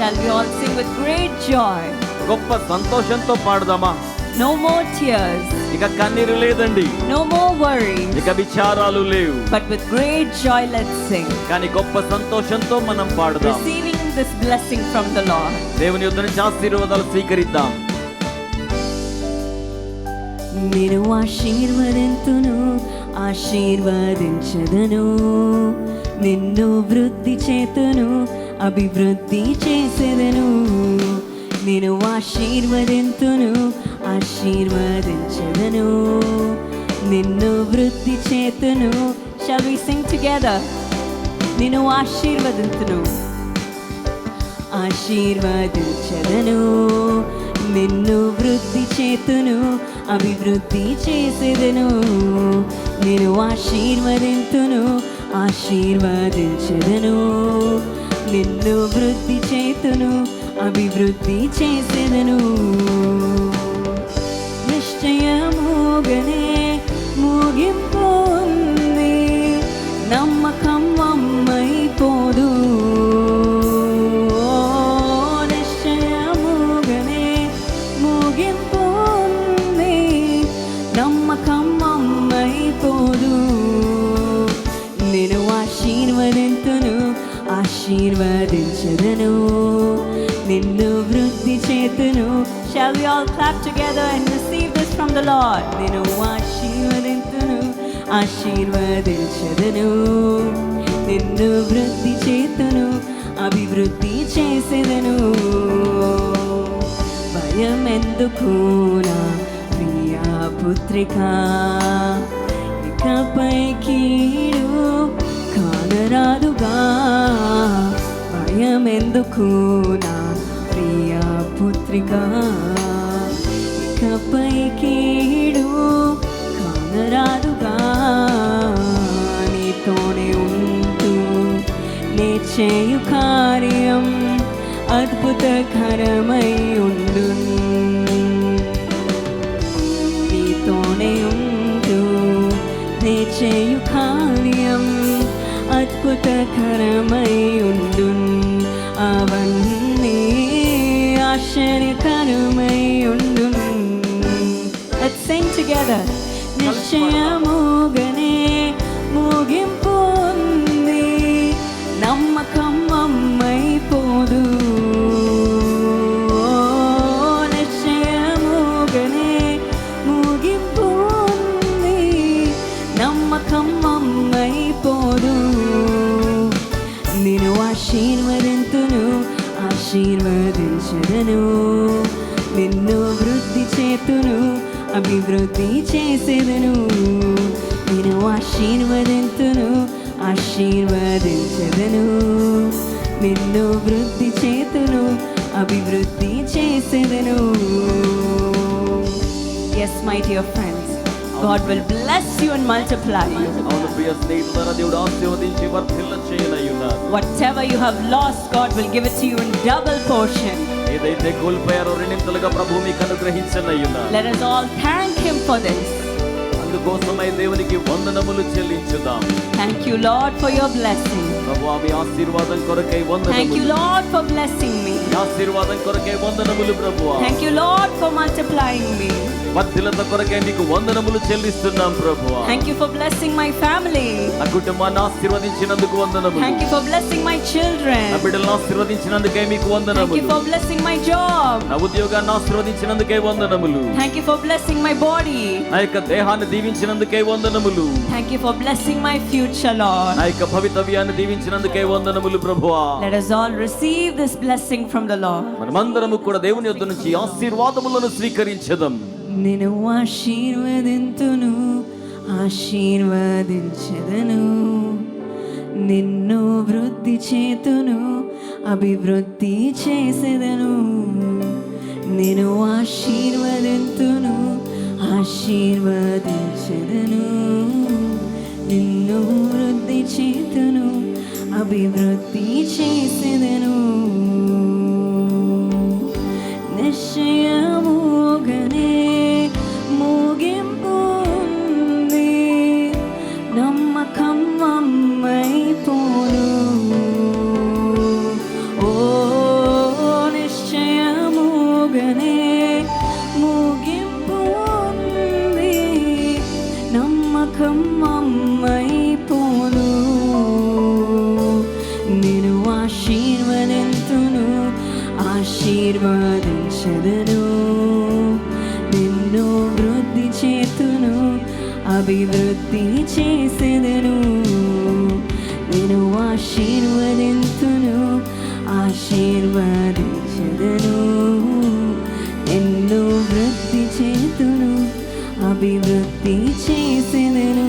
Shall we all sing with great joy? గొప్ప సంతోషంతో పాడదామా? No more tears. ఇక కన్నీరు లేదండి. No more worries. ఇక విచారాలు లేవు. But with great joy let's sing. కానీ గొప్ప సంతోషంతో మనం పాడదాం. Receiving this blessing from the Lord. దేవుని యొద్ద నుంచి ఆశీర్వాదాలు స్వీకరిద్దాం. నేను ఆశీర్వదింతును, ఆశీర్వదించదను, నిన్ను వృద్ధి చేతును, అభివృద్ధి చేసేదను. నేను ఆశీర్వదింతును, ఆశీర్వదించదను, నిన్ను వృద్ధి చేతును. Shall we sing together? నిన్ను ఆశీర్వదింతును, ఆశీర్వదించదను, నిన్ను వృద్ధి చేతును, అభివృద్ధి చేసేదను. నేను ఆశీర్వదింతును, ఆశీర్వదించదను, నిన్ను వృద్ధి చేతును, అభివృద్ధి చేసేదను. నిశ్చయముగనే ముగింపు ఉంది, నమ్మకం అమ్మైపోదు. నిశ్చయముగనే ముగింపు ఉంది, నమ్మకం అమ్మైపోదు. నేను ఆశీర్వదింతును, ఆశీర్వదించదను, నిన్ను వృద్ధి చేతును. Shall we all clap together and receive this from the Lord? నేను ఆశీర్వదింతును, ఆశీర్వదించదను, నిన్ను వృద్ధి చేతును, అభివృద్ధి చేసేదను. భయం ఎందుకు నా ప్రియా పుత్రిక, ఇకపై కీడు కానరాదుగా. భయం ఎందుకు నా ప్రియా పుత్రిక, ఇకపై కీడు కానరాదుగా. నీతోనే ఉంటూ నే చేయు కార్యం అద్భుతకరమై ఉండు. నీతోనే ఉంటూ నే చేయు కార్యం అద్భుతకరమై ఉండు. అవన్నీ ఆశ్చర్యకరమై ఉండు. Let's sing together. నిశ్చయముగనే ముగింపు ఉంది, నమ్మకం అమ్మైపోదు. నిశ్చయముగనే ముగింపు ఉంది, నమ్మకం అమ్మైపోదు. నేను ఆశీర్వదింతును, ఆశీర్వదించదను, నిన్ను వృద్ధి చేతును, అభివృద్ధి చేసేదను. నేను ఆశీర్వదింతును, ఆశీర్వదించదను, నిన్ను వృద్ధి చేతును, అభివృద్ధి చేసేదను. Yes, my dear friends, God will bless you and multiply you. అవును ప్రియ స్నేహితులారా, దేవుడు ఆశీర్వదించి వర్ధిల్ల చేయనయ్యున్నారు. Whatever you have lost, God will give it to you in double portion. ఏదైతే కోల్పోయారో రెండింతలుగా ప్రభువు మీకు అనుగ్రహించనయ్యున్నారు. Let us all thank Him for this. అందుకోసమై దేవునికి వందనములు చెల్లించుదాం. Thank you, Lord, for your blessing. ప్రభువా, మీ ఆశీర్వాదం కొరకై వందనములు. Thank you, Lord, for blessing me. మీ ఆశీర్వాదం కొరకై వందనములు ప్రభువా. Thank you, Lord, for multiplying me. వర్ధిల్లత కొరకై మీకు వందనములు చెల్లిస్తున్నాం ప్రభువా. Thank you for blessing my family. నా కుటుంబాన్ని ఆశీర్వదించినందుకు వందనములు. Thank you for blessing my children. నా బిడ్డలను ఆశీర్వదించినందుకే మీకు వందనములు. Thank you for blessing my job. నా ఉద్యోగాన్ని ఆశీర్వదించినందుకే వందనములు. Thank you for blessing my body. నా యొక్క దేహాన్ని దీవించినందుకే వందనములు. Thank you for blessing my future, Lord. నా యొక్క భవితవ్యాన్ని దీవించినందుకే వందనములు ప్రభువా. Let us all receive this blessing from the Lord. మనమందరము కూడా దేవుని యొద్ద నుంచి ఆశీర్వాదములను స్వీకరించదం. నేను ఆశీర్వదింతును, ఆశీర్వదించదను, నిన్ను వృద్ధి చేతును, అభివృద్ధి చేసేదను. నేను ఆశీర్వదింతును, ఆశీర్వదించదను, నిన్ను వృద్ధి చేతును, అభివృద్ధి చేసేదను. నిశ్చయముగనే ముగింపు ఉంది, నమ్మకం అమ్మైపోను. ఓ ముఖం అమ్మైపోను. నేను ఆశీర్వదింతును, ఆశీర్వదించదను. నిన్ను వృద్ధి చేతును, అభివృద్ధి చేసేదను. నేను ఆశీర్వదింతును, ఆశీర్వదించదను. నిన్ను వృద్ధి చేతును, అభివృద్ధి చేసేదను.